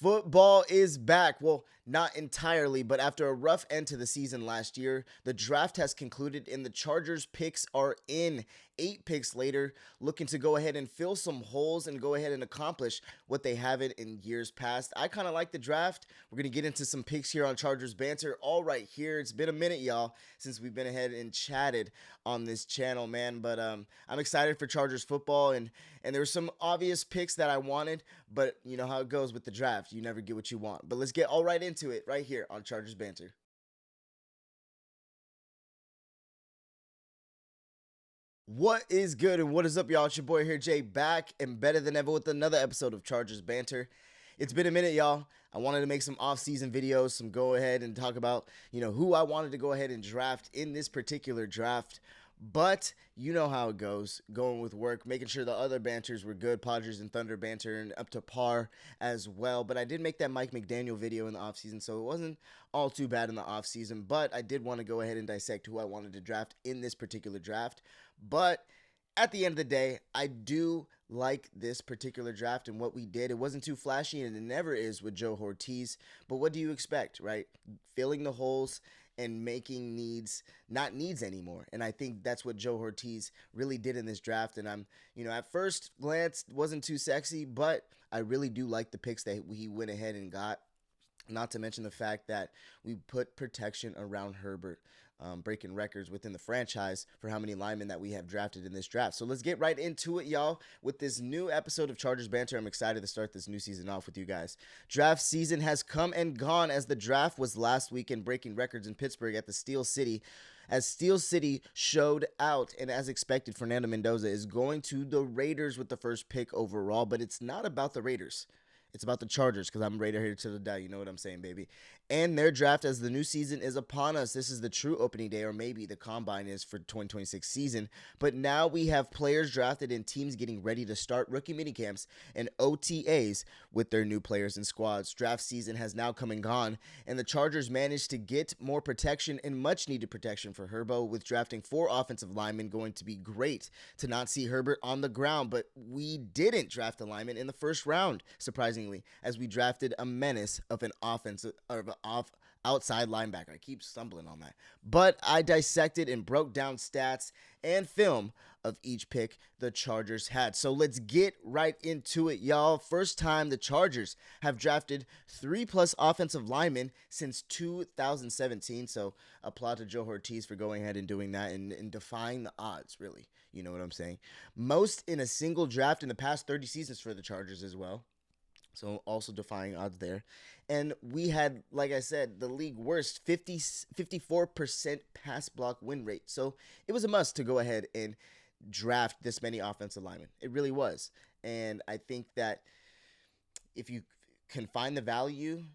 Football is back. Well, not entirely, but after a rough end to the season last year, the draft has concluded and the Chargers picks are in. 8 picks later, looking to go ahead and fill some holes and go ahead and accomplish what they haven't in years past. I kind of like the draft. We're going to get into some picks here on Chargers Banter. All right, here. It's been a minute, y'all, since we've been ahead and chatted on this channel, man. But I'm excited for Chargers football, and there were some obvious picks that I wanted, but you know how it goes with the draft. You never get what you want. But let's get all right into it right here on Chargers Banter. What is good and what is up, y'all? It's your boy here, Jay, back and better than ever with another episode of Chargers Banter. It's been a minute, y'all. I wanted to make some off-season videos, some go ahead and talk about, who I wanted to go ahead and draft in this particular draft. But you know how it goes, going with work, making sure the other banters were good, Padres and Thunder banter, and up to par as well. But I did make that Mike McDaniel video in the offseason, so it wasn't all too bad in the offseason. But I did want to go ahead and dissect who I wanted to draft in this particular draft. But at the end of the day, I do like this particular draft and what we did. It wasn't too flashy, and it never is with Joe Ortiz. But what do you expect, right? Filling the holes and making needs not needs anymore. And I think that's what Joe Ortiz really did in this draft. And I'm, at first glance, wasn't too sexy, but I really do like the picks that he went ahead and got. Not to mention the fact that we put protection around Herbert, breaking records within the franchise for how many linemen that we have drafted in this draft. So let's get right into it, y'all, with this new episode of Chargers Banter. I'm excited to start this new season off with you guys. Draft season has come and gone as the draft was last weekend, breaking records in Pittsburgh at the Steel City. As Steel City showed out, and as expected, Fernando Mendoza is going to the Raiders with the first pick overall, but it's not about the Raiders. It's about the Chargers because I'm Raider here to the die. You know what I'm saying, baby. And their draft as the new season is upon us. This is the true opening day, or maybe the combine is for 2026 season. But now we have players drafted and teams getting ready to start rookie minicamps and OTAs with their new players and squads. Draft season has now come and gone, and the Chargers managed to get more protection and much needed protection for Herbo, with drafting 4 offensive linemen. Going to be great to not see Herbert on the ground, but we didn't draft a lineman in the first round, surprisingly, as we drafted a menace of an offensive or outside linebacker. I keep stumbling on that. But I dissected and broke down stats and film of each pick the Chargers had. So let's get right into it, y'all. First time the Chargers have drafted 3+ offensive linemen since 2017. So applaud to Joe Ortiz for going ahead and doing that and defying the odds, really. You know what I'm saying? Most in a single draft in the past 30 seasons for the Chargers as well. So also defying odds there. And we had, like I said, the league worst 54% pass block win rate. So it was a must to go ahead and draft this many offensive linemen. It really was. And I think that if you can find the value,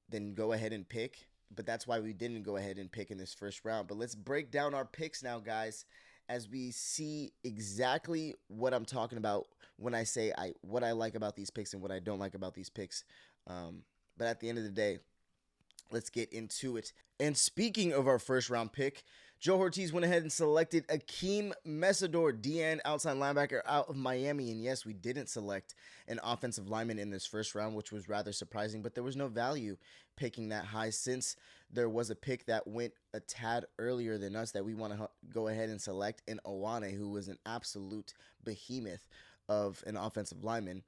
then go ahead and pick. But that's why we didn't go ahead and pick in this first round. But let's break down our picks now, guys, as we see exactly what I'm talking about when I say what I like about these picks and what I don't like about these picks. But at the end of the day, let's get into it. And speaking of our first round pick, Joe Ortiz went ahead and selected Akeem Mesidor, DN outside linebacker out of Miami. And yes, we didn't select an offensive lineman in this first round, which was rather surprising, but there was no value picking that high since there was a pick that went a tad earlier than us that we want to go ahead and select in Owane, who was an absolute behemoth of an offensive lineman.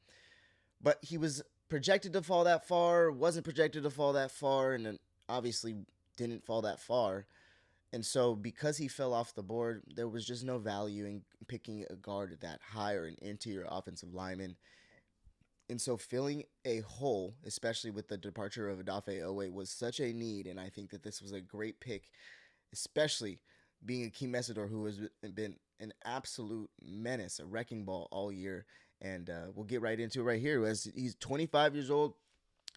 But he was projected to fall that far, wasn't projected to fall that far, and then obviously didn't fall that far. And so because he fell off the board, there was just no value in picking a guard that high or an interior offensive lineman. And so filling a hole, especially with the departure of Odafe Owe, was such a need. And I think that this was a great pick, especially being a Akeem Mesidor, who has been an absolute menace, a wrecking ball all year. And we'll get right into it right here. As he's 25 years old,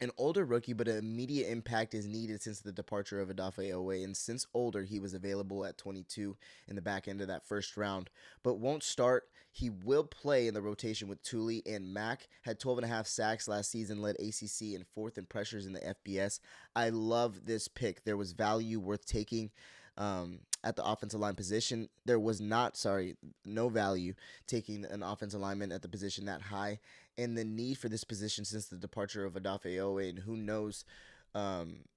an older rookie, but an immediate impact is needed since the departure of Odafe Owe. And since older, he was available at 22 in the back end of that first round, but won't start. He will play in the rotation with Thule and Mack. Had 12.5 sacks last season, led ACC in 4th in pressures in the FBS. I love this pick. There was value worth taking. at the offensive line position. There was not, sorry, no value taking an offensive lineman at the position that high, and the need for this position since the departure of Odafe Owe, and who knows,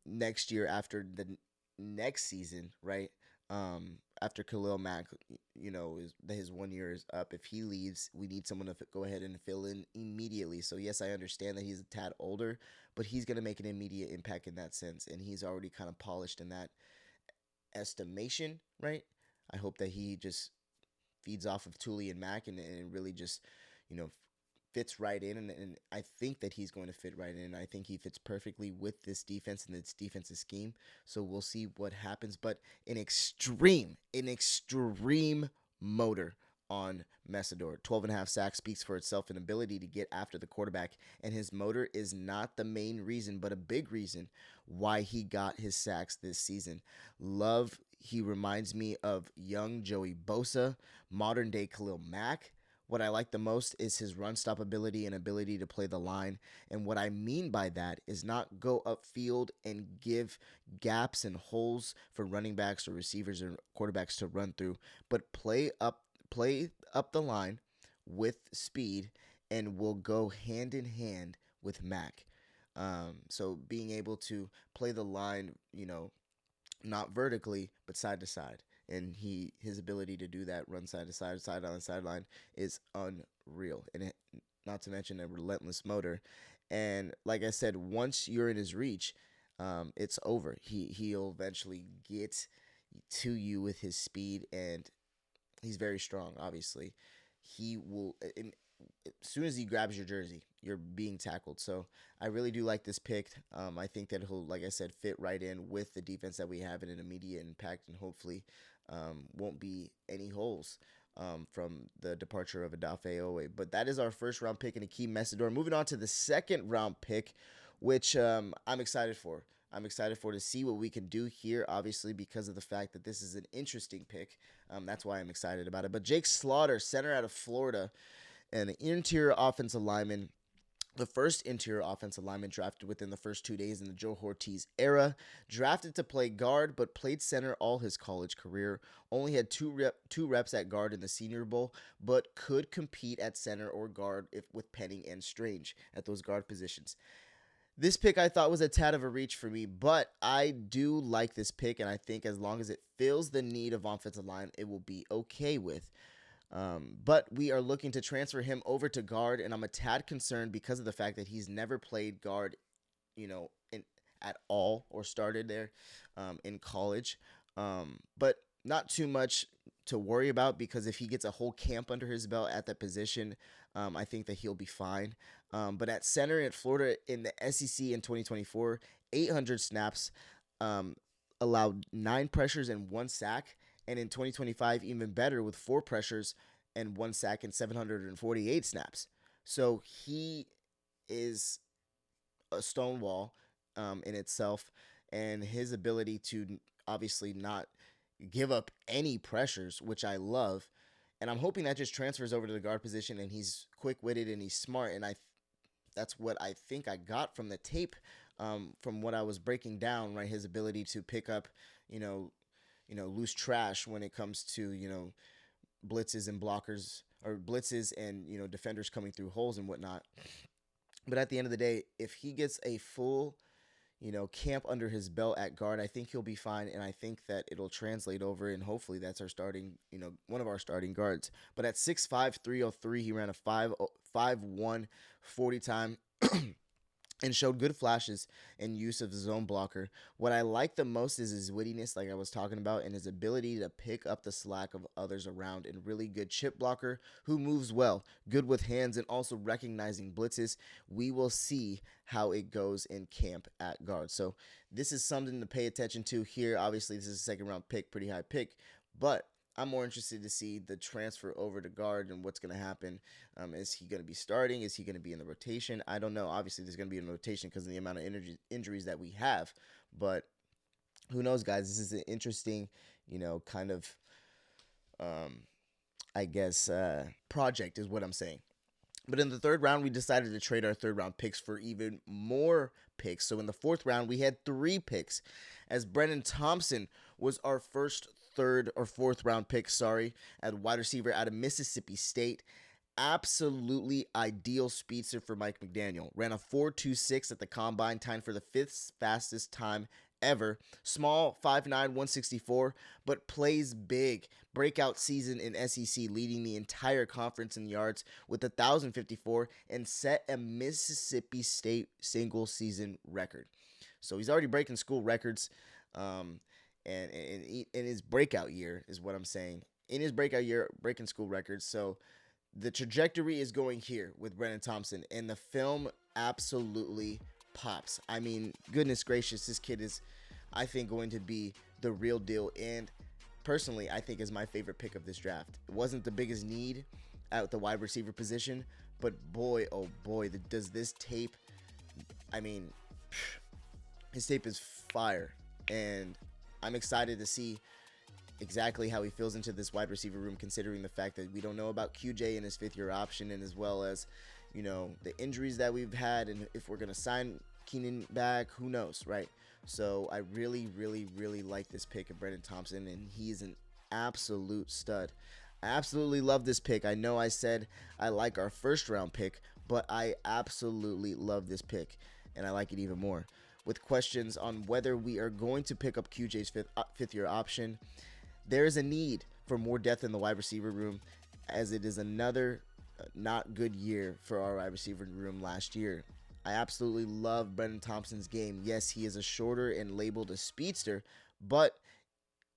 next year after the next season, right? After Khalil Mack, his 1 year is up. If he leaves, we need someone to go ahead and fill in immediately. So yes, I understand that he's a tad older, but he's going to make an immediate impact in that sense, and he's already kind of polished in that estimation, right? I hope that he just feeds off of Tully and Mack and really just, you know, fits right in. And I think that he's going to fit right in. I think he fits perfectly with this defense and this defensive scheme. So we'll see what happens. But an extreme motor on Messidor. 12 and a half sacks speaks for itself, an ability to get after the quarterback. And his motor is not the main reason, but a big reason why he got his sacks this season. Love, he reminds me of young Joey Bosa, modern day Khalil Mack. What I like the most is his run stop ability and ability to play the line. And what I mean by that is not go upfield and give gaps and holes for running backs or receivers or quarterbacks to run through, but play up the line with speed and will go hand in hand with Mac. So being able to play the line, not vertically but side to side, and his ability to do that, run side to side, sideline, is unreal, and not to mention a relentless motor. And like I said, once you're in his reach, it's over. He'll eventually get to you with his speed, and he's very strong. Obviously, he will. As soon as he grabs your jersey, you're being tackled. So I really do like this pick. I think that he'll, like I said, fit right in with the defense that we have in an immediate impact, and hopefully won't be any holes from the departure of Odafe Owe. But that is our first round pick in Akeem Messidor. Moving on to the second round pick, which I'm excited for. I'm excited for to see what we can do here, obviously, because of the fact that this is an interesting pick. That's why I'm excited about it. But Jake Slaughter, center out of Florida, an interior offensive lineman, the first interior offensive lineman drafted within the first 2 days in the Joe Ortiz era. Drafted to play guard, but played center all his college career. Only had two reps at guard in the Senior Bowl, but could compete at center or guard with Penning and Strange at those guard positions. This pick I thought was a tad of a reach for me, but I do like this pick, and I think as long as it fills the need of offensive line, it will be okay with. But we are looking to transfer him over to guard, and I'm a tad concerned because of the fact that he's never played guard, at all, or started there in college. But not too much to worry about, because if he gets a whole camp under his belt at that position, I think that he'll be fine. But at center at Florida in the SEC in 2024, 800 snaps, allowed 9 pressures and 1 sack. And in 2025, even better, with 4 pressures and 1 sack and 748 snaps. So he is a stonewall in itself, and his ability to obviously not give up any pressures, which I love. And I'm hoping that just transfers over to the guard position, and he's quick-witted and he's smart. And that's what I think I got from the tape, from what I was breaking down, right? His ability to pick up, loose trash when it comes to, blitzes and blockers, or blitzes and, defenders coming through holes and whatnot. But at the end of the day, if he gets a full, camp under his belt at guard, I think he'll be fine. And I think that it'll translate over, and hopefully that's our starting, one of our starting guards. But at 6'5", 303, he ran a 5'1", 40 time. And showed good flashes and use of his zone blocker. What I like the most is his wittiness, like I was talking about, and his ability to pick up the slack of others around, and really good chip blocker who moves well, good with hands, and also recognizing blitzes. We will see how it goes in camp at guard. So this is something to pay attention to here. Obviously, this is a second round pick, pretty high pick, but I'm more interested to see the transfer over to guard and what's going to happen. Is he going to be starting? Is he going to be in the rotation? I don't know. Obviously, there's going to be a rotation because of the amount of injuries that we have. But who knows, guys? This is an interesting, kind of, project is what I'm saying. But in the third round, we decided to trade our third round picks for even more picks. So in the fourth round, we had 3 picks, as Brennan Thompson was our first, third, or fourth round pick, at wide receiver out of Mississippi State. Absolutely ideal speedster for Mike McDaniel. Ran a 4.26 at the combine, tied for the 5th fastest time ever. Small, 5'9", 164, but plays big. Breakout season in SEC, leading the entire conference in yards with 1,054 and set a Mississippi State single season record. So he's already breaking school records, and in his breakout year is what I'm saying. In his breakout year, breaking school records. So the trajectory is going here with Brennan Thompson, and the film absolutely pops. I mean, goodness gracious, this kid is, I think, going to be the real deal, and personally, I think is my favorite pick of this draft. It wasn't the biggest need at the wide receiver position, but boy, oh boy, does this tape, I mean, his tape is fire, and I'm excited to see exactly how he feels into this wide receiver room, considering the fact that we don't know about QJ and his 5th-year option, and as well as, you know, the injuries that we've had, and if we're going to sign Keenan back, who knows, right? So I really, really, really like this pick of Brennan Thompson, and he's an absolute stud. I absolutely love this pick. I know I said I like our first-round pick, but I absolutely love this pick, and I like it even more. With questions on whether we are going to pick up QJ's 5th-year option, there is a need for more depth in the wide receiver room, as it is another not good year for our wide receiver room last year. I absolutely love Brennan Thompson's game. Yes, he is a shorter and labeled a speedster, but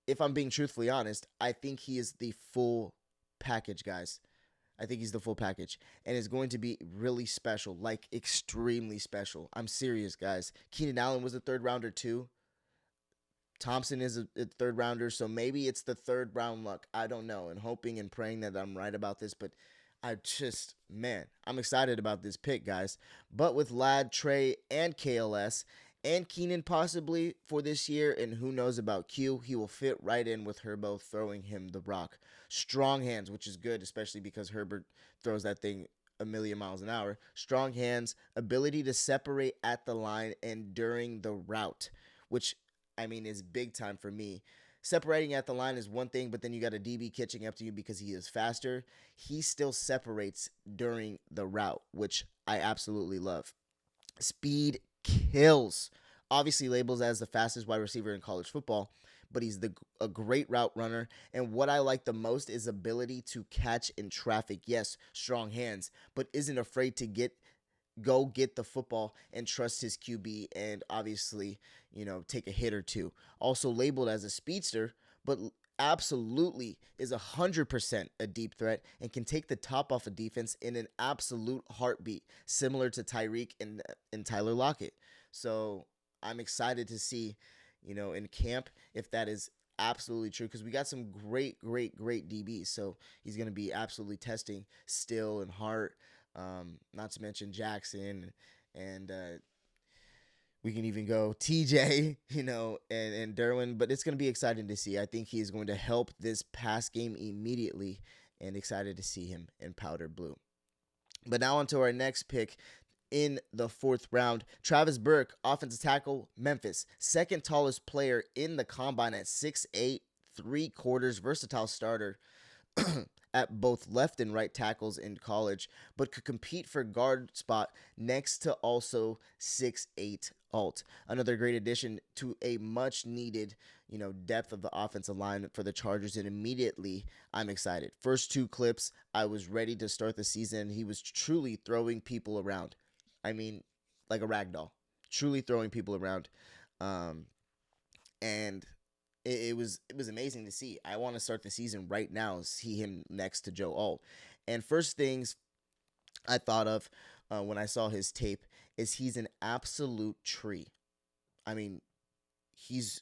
if I'm being truthfully honest, I think he is the full package, guys. I think he's the full package, and is going to be really special, like extremely special. I'm serious, guys. Keenan Allen was a 3rd rounder too. Thompson is a 3rd rounder, so maybe it's the 3rd round luck. I don't know, and hoping and praying that I'm right about this, but I'm excited about this pick, guys. But with Ladd, Trey, and KLS, and Keenan possibly for this year, and who knows about Q, he will fit right in with Herbo throwing him the rock. Strong hands, which is good, especially because Herbert throws that thing a million miles an hour. Strong hands, ability to separate at the line and during the route, which, I mean, is big time for me. Separating at the line is one thing, but then you got a DB catching up to you because he is faster. He still separates during the route, which I absolutely love. Speed kills. Obviously labeled as the fastest wide receiver in college football, but he's a great route runner. And what I like the most is ability to catch in traffic. Yes, strong hands, but isn't afraid to go get the football and trust his QB, and obviously, take a hit or two. Also labeled as a speedster, but absolutely is 100% a deep threat and can take the top off a defense in an absolute heartbeat, similar to Tyreek and Tyler Lockett. So I'm excited to see, in camp, if that is absolutely true, because we got some great DBs. So he's going to be absolutely testing Still and Hart, not to mention Jackson, and we can even go TJ, and Derwin. But it's going to be exciting to see. I think he is going to help this pass game immediately, and excited to see him in powder blue. But now on to our next pick in the 4th round. Travis Burke, offensive tackle, Memphis. 2nd tallest player in the combine at 6'8", 3/4, versatile starter at both left and right tackles in college, but could compete for guard spot next to also 6'8" alt. Another great addition to a much needed, depth of the offensive line for the Chargers, and immediately I'm excited. First 2 clips, I was ready to start the season. He was truly throwing people around. I mean, like a rag doll, truly throwing people around. And it was amazing to see. I want to start the season right now, see him next to Joe Alt. And first things I thought of when I saw his tape is he's an absolute tree. I mean, he's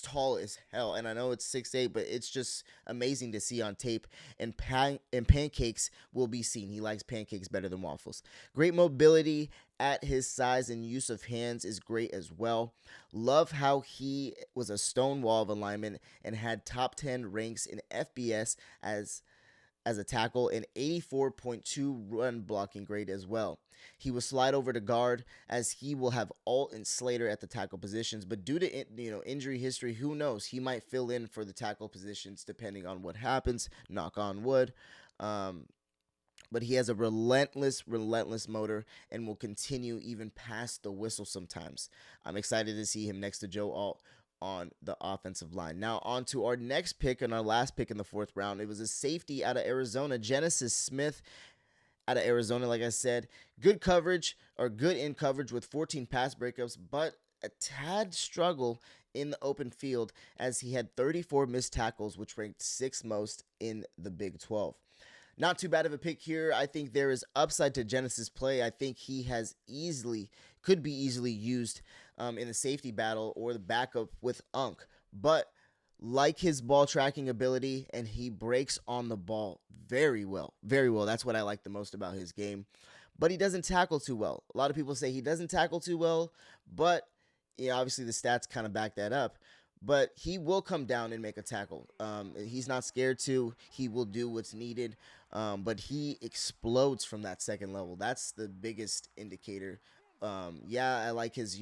tall as hell, and I know it's 6'8", but it's just amazing to see on tape. And pancakes will be seen. He likes pancakes better than waffles. Great mobility at his size, and use of hands is great as well. Love how he was a stone wall of alignment and had top 10 ranks in FBS as as a tackle and 84.2 run blocking grade as well. He will slide over to guard as he will have Alt and Slater at the tackle positions, but due to injury history, who knows? He might fill in for the tackle positions depending on what happens. Knock on wood. But he has a relentless motor and will continue even past the whistle sometimes. I'm excited to see him next to Joe Alt on the offensive line. Now on to our next pick and our last pick in the 4th round. It was a safety out of Arizona, Genesis Smith out of Arizona. Like I said, good coverage or good in coverage with 14 pass breakups, but a tad struggle in the open field as he had 34 missed tackles, which ranked 6th most in the Big 12. Not too bad of a pick here. I think there is upside to Genesis' play. I think he could be easily used in the safety battle or the backup with Unk. But like his ball tracking ability, and he breaks on the ball very well. Very well. That's what I like the most about his game. But he doesn't tackle too well. A lot of people say he doesn't tackle too well, but obviously the stats kind of back that up. But he will come down and make a tackle. He's not scared to. He will do what's needed. But he explodes from that second level. That's the biggest indicator. I like his,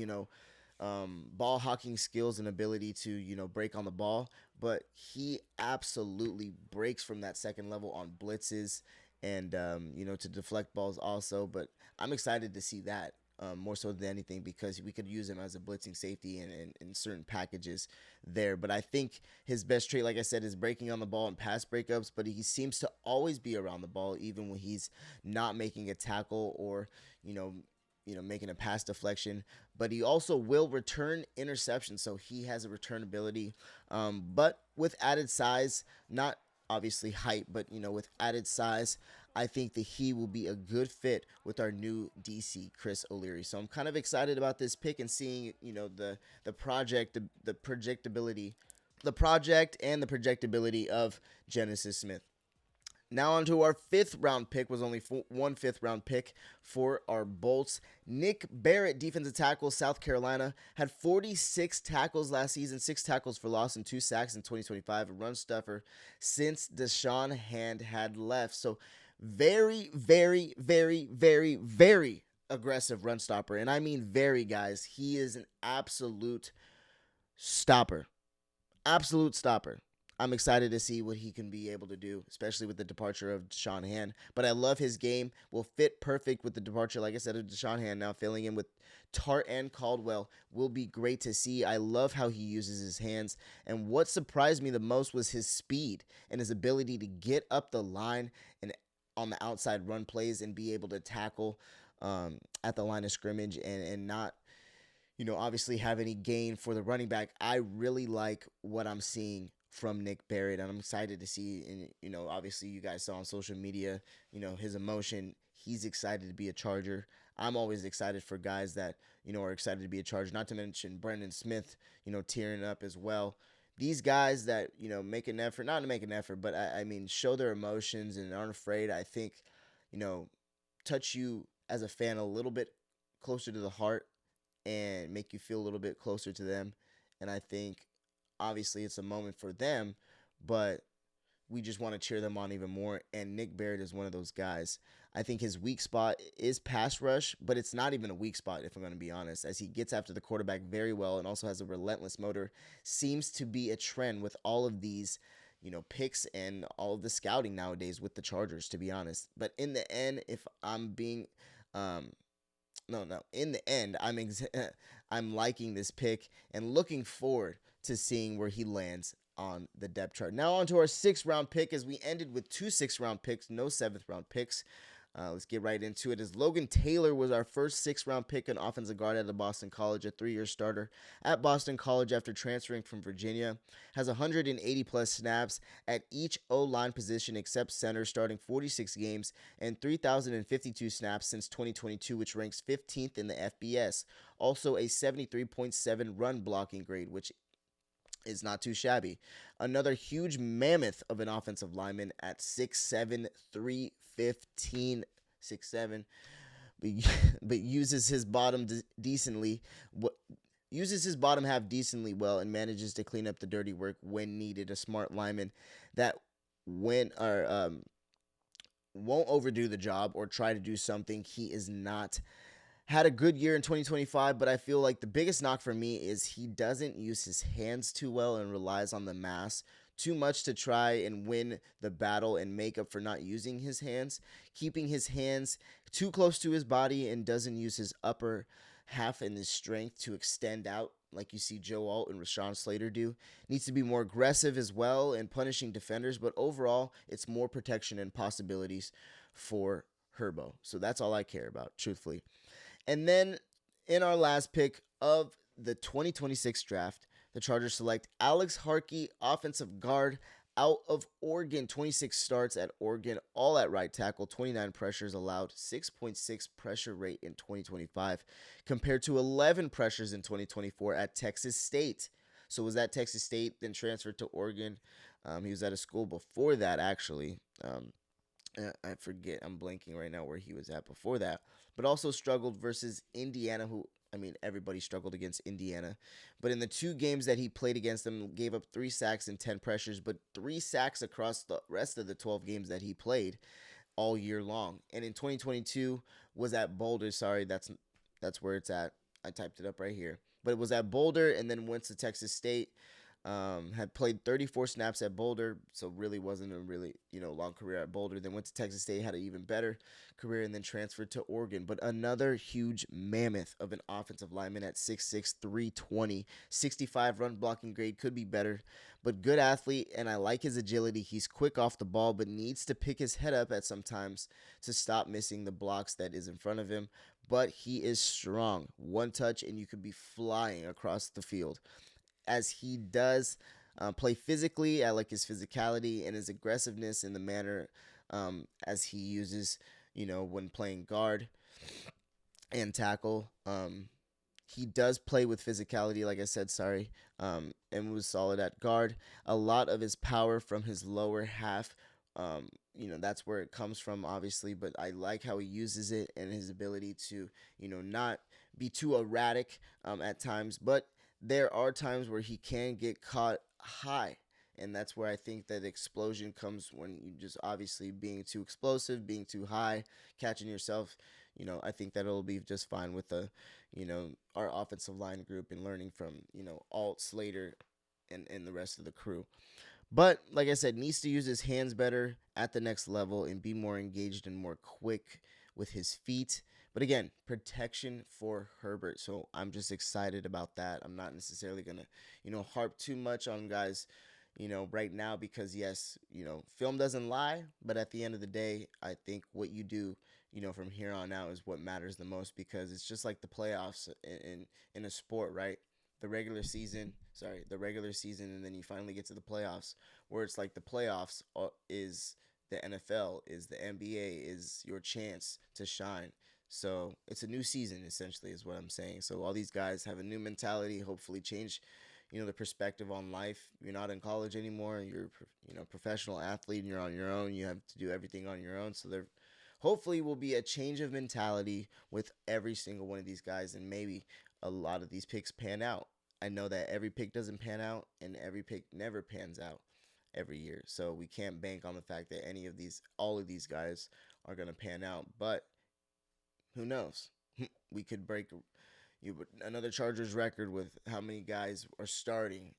ball hawking skills and ability to, break on the ball. But he absolutely breaks from that second level on blitzes and, to deflect balls also. But I'm excited to see that. More so than anything, because we could use him as a blitzing safety in certain packages there. But I think his best trait, like I said, is breaking on the ball and pass breakups, but he seems to always be around the ball, even when he's not making a tackle or, making a pass deflection. But he also will return interceptions, so he has a return ability. But with added size, not obviously height, but, with added size, I think that he will be a good fit with our new DC, Chris O'Leary. So I'm kind of excited about this pick and seeing, the project, the projectability, the project and the projectability of Genesis Smith. Now on to our 5th round pick. Was only one 5th round pick for our Bolts. Nick Barrett, defensive tackle, South Carolina, had 46 tackles last season, 6 tackles for loss and 2 sacks in 2025. A run stuffer since Deshaun Hand had left. So very, very, very, very, very aggressive run stopper. And I mean very, guys. He is an absolute stopper. Absolute stopper. I'm excited to see what he can be able to do, especially with the departure of Deshaun Hand. But I love his game. Will fit perfect with the departure, like I said, of Deshaun Hand. Now filling in with Tart and Caldwell will be great to see. I love how he uses his hands. And what surprised me the most was his speed and his ability to get up the line and on the outside run plays and be able to tackle at the line of scrimmage and not, obviously have any gain for the running back. I really like what I'm seeing from Nick Barrett, and I'm excited to see, and obviously you guys saw on social media, his emotion. He's excited to be a Charger. I'm always excited for guys that, are excited to be a Charger, not to mention Brendan Smith, tearing up as well. These guys that, make an effort, not to make an effort, but I mean, show their emotions and aren't afraid, I think, touch you as a fan a little bit closer to the heart and make you feel a little bit closer to them. And I think, obviously, it's a moment for them, but we just want to cheer them on even more. And Nick Barrett is one of those guys. I think his weak spot is pass rush, but it's not even a weak spot, if I'm going to be honest, as he gets after the quarterback very well and also has a relentless motor. Seems to be a trend with all of these, picks and all of the scouting nowadays with the Chargers, to be honest. But in the end, if I'm being, in the end, I'm liking this pick and looking forward to seeing where he lands on the depth chart. Now on to our 6th round pick, as we ended with 2 6th round picks, no 7th round picks. Let's get right into it. As Logan Taylor was our first 6th round pick, an offensive guard out of Boston College, a 3-year starter at Boston College after transferring from Virginia. Has 180 plus snaps at each O-line position except center, starting 46 games and 3,052 snaps since 2022, which ranks 15th in the FBS. Also a 73.7 run blocking grade, which is not too shabby. Another huge mammoth of an offensive lineman at 6'7", 315, 6'7", but uses his bottom decently. Uses his bottom half decently well and manages to clean up the dirty work when needed. A smart lineman that won't overdo the job or try to do something he is not. Had a good year in 2025, but I feel like the biggest knock for me is he doesn't use his hands too well and relies on the mass too much to try and win the battle and make up for not using his hands, keeping his hands too close to his body and doesn't use his upper half and his strength to extend out like you see Joe Alt and Rashawn Slater do. Needs to be more aggressive as well and punishing defenders, but overall, it's more protection and possibilities for Herbo. So that's all I care about, truthfully. And then in our last pick of the 2026 draft, the Chargers select Alex Harkey, offensive guard, out of Oregon. 26 starts at Oregon, all at right tackle, 29 pressures allowed, 6.6 pressure rate in 2025, compared to 11 pressures in 2024 at Texas State. So was that Texas State, then transferred to Oregon. He was at a school before that, actually. I forget. I'm blanking right now where he was at before that. But also struggled versus Indiana, who, I mean, everybody struggled against Indiana. But in the 2 games that he played against them, gave up 3 sacks and 10 pressures, but 3 sacks across the rest of the 12 games that he played all year long. And in 2022 was at Boulder. Sorry, that's where it's at. I typed it up right here. But it was at Boulder and then went to Texas State. Had played 34 snaps at Boulder, so really wasn't a really long career at Boulder. Then went to Texas State, had an even better career, and then transferred to Oregon. But another huge mammoth of an offensive lineman at 6'6", 320, 65 run blocking grade, could be better, but good athlete, and I like his agility. He's quick off the ball, but needs to pick his head up at some times to stop missing the blocks that is in front of him. But he is strong. One touch, and you could be flying across the field. As he does play physically, I like his physicality and his aggressiveness in the manner as he uses, when playing guard and tackle. He does play with physicality, like I said, and was solid at guard. A lot of his power from his lower half, that's where it comes from, obviously, but I like how he uses it and his ability to, not be too erratic at times, but there are times where he can get caught high. And that's where I think that explosion comes, when you just obviously being too explosive, being too high, catching yourself. I think that it'll be just fine with our offensive line group and learning from, Alt, Slater, and the rest of the crew. But like I said, needs to use his hands better at the next level and be more engaged and more quick with his feet. But again, protection for Herbert. So I'm just excited about that. I'm not necessarily going to, harp too much on guys, right now, because yes, film doesn't lie. But at the end of the day, I think what you do, from here on out is what matters the most, because it's just like the playoffs in a sport, right? The regular season, and then you finally get to the playoffs, where it's like the playoffs is the NFL, is the NBA, is your chance to shine. So it's a new season, essentially, is what I'm saying. So all these guys have a new mentality, hopefully change, the perspective on life. You're not in college anymore. You're, a professional athlete, and you're on your own. You have to do everything on your own. So there hopefully will be a change of mentality with every single one of these guys, and maybe a lot of these picks pan out. I know that every pick doesn't pan out, and every pick never pans out every year. So we can't bank on the fact that all of these guys are going to pan out. But who knows? We could break another Chargers record with how many guys are starting,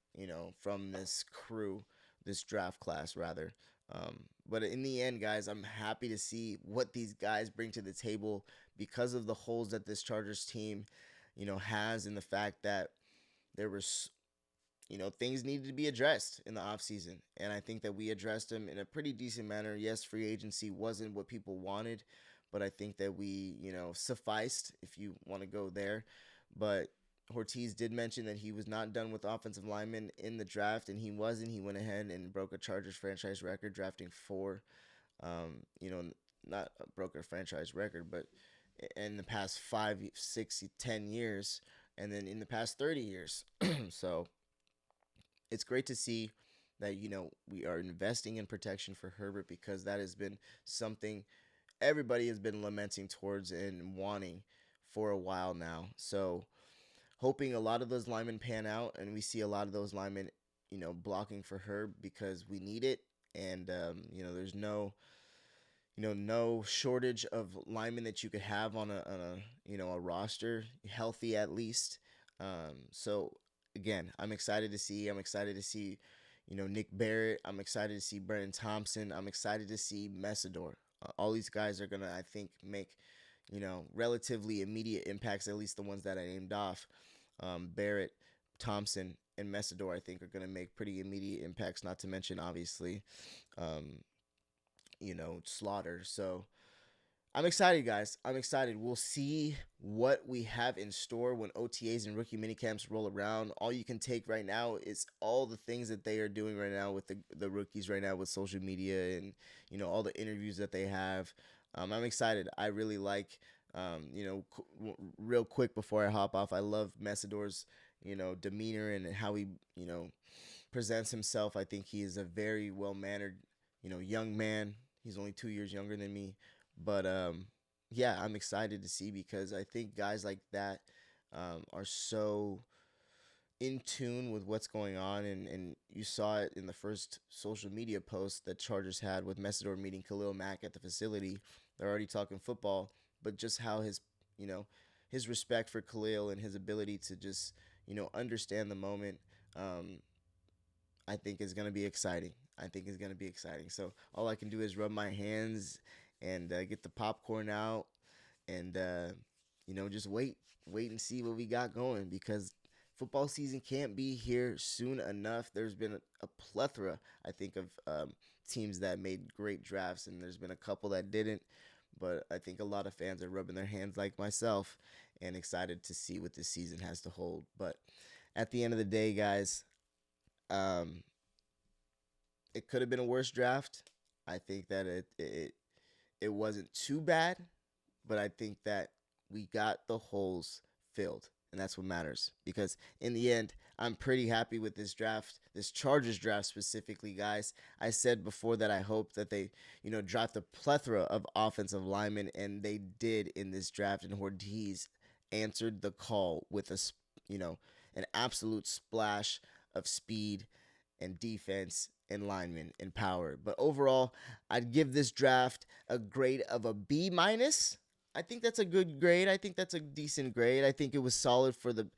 from this crew, this draft class, rather. But in the end, guys, I'm happy to see what these guys bring to the table because of the holes that this Chargers team, has, in the fact that there was, things needed to be addressed in the offseason. And I think that we addressed them in a pretty decent manner. Yes, free agency wasn't what people wanted, but I think that we, sufficed, if you want to go there. But Ortiz did mention that he was not done with offensive linemen in the draft, and he wasn't. He went ahead and broke a Chargers franchise record, drafting 4. Not broke a franchise record, but in the past 5, 6, 10 years, and then in the past 30 years. So it's great to see that, we are investing in protection for Herbert, because that has been something everybody has been lamenting towards and wanting for a while now. So hoping a lot of those linemen pan out, and we see a lot of those linemen, blocking for Herb, because we need it. And, there's no, no shortage of linemen that you could have on a roster, healthy at least. So again, I'm excited to see. I'm excited to see, Nick Barrett. I'm excited to see Brennan Thompson. I'm excited to see Messidor. All these guys are gonna, I think, make relatively immediate impacts. At least the ones that I named off, Barrett, Thompson, and Messidor, I think, are gonna make pretty immediate impacts. Not to mention, obviously, um, Slaughter. So I'm excited, guys. I'm excited. We'll see what we have in store when OTAs and rookie minicamps roll around. All you can take right now is all the things that they are doing right now with the rookies right now with social media and all the interviews that they have. I'm excited. I really like. Real quick before I hop off, I love Messidor's demeanor and how he presents himself. I think he is a very well mannered young man. He's only 2 years younger than me, but yeah, I'm excited to see because I think guys like that are so in tune with what's going on, and you saw it in the first social media post that Chargers had with Messidor meeting Khalil Mack at the facility. They're already talking football, but just how you know, his respect for Khalil and his ability to just understand the moment. I think is going to be exciting. I think is going to be exciting. So all I can do is rub my hands and get the popcorn out and just wait and see what we got going because football season can't be here soon enough. There's been a plethora, I think, of teams that made great drafts, and there's been a couple that didn't. But I think a lot of fans are rubbing their hands like myself and excited to see what this season has to hold. But at the end of the day, guys, um, it could have been a worse draft. I think that it wasn't too bad, but I think that we got the holes filled, and that's what matters. Because in the end, I'm pretty happy with this draft, this Chargers draft specifically, guys. I said before that I hope that they, draft a plethora of offensive linemen, and they did in this draft. And Ortiz answered the call with an absolute splash of speed and defense and linemen and power. But overall, I'd give this draft a grade of a B minus. I think that's a good grade. I think that's a decent grade. I think it was solid for the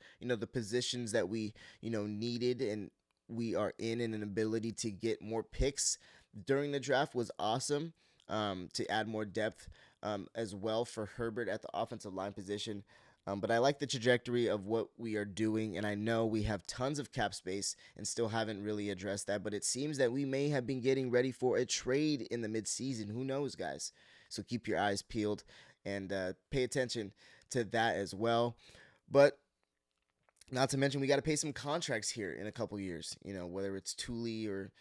positions that we needed and we are in, and an ability to get more picks during the draft was awesome. To add more depth as well for Herbert at the offensive line position. But I like the trajectory of what we are doing, and I know we have tons of cap space and still haven't really addressed that. But it seems that we may have been getting ready for a trade in the midseason. Who knows, guys? So keep your eyes peeled and pay attention to that as well. But not to mention, we got to pay some contracts here in a couple years. Whether it's Thule or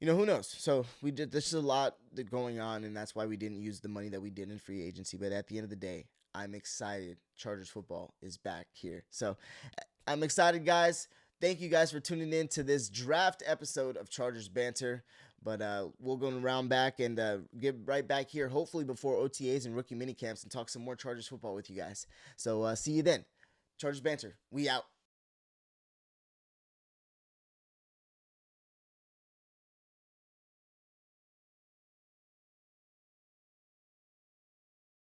who knows? So we did. There's a lot going on, and that's why we didn't use the money that we did in free agency. But at the end of the day, I'm excited. Chargers football is back here. So I'm excited, guys. Thank you guys for tuning in to this draft episode of Chargers Banter. But we're going to round back and get right back here, hopefully before OTAs and rookie minicamps, and talk some more Chargers football with you guys. So see you then. Chargers Banter, we out.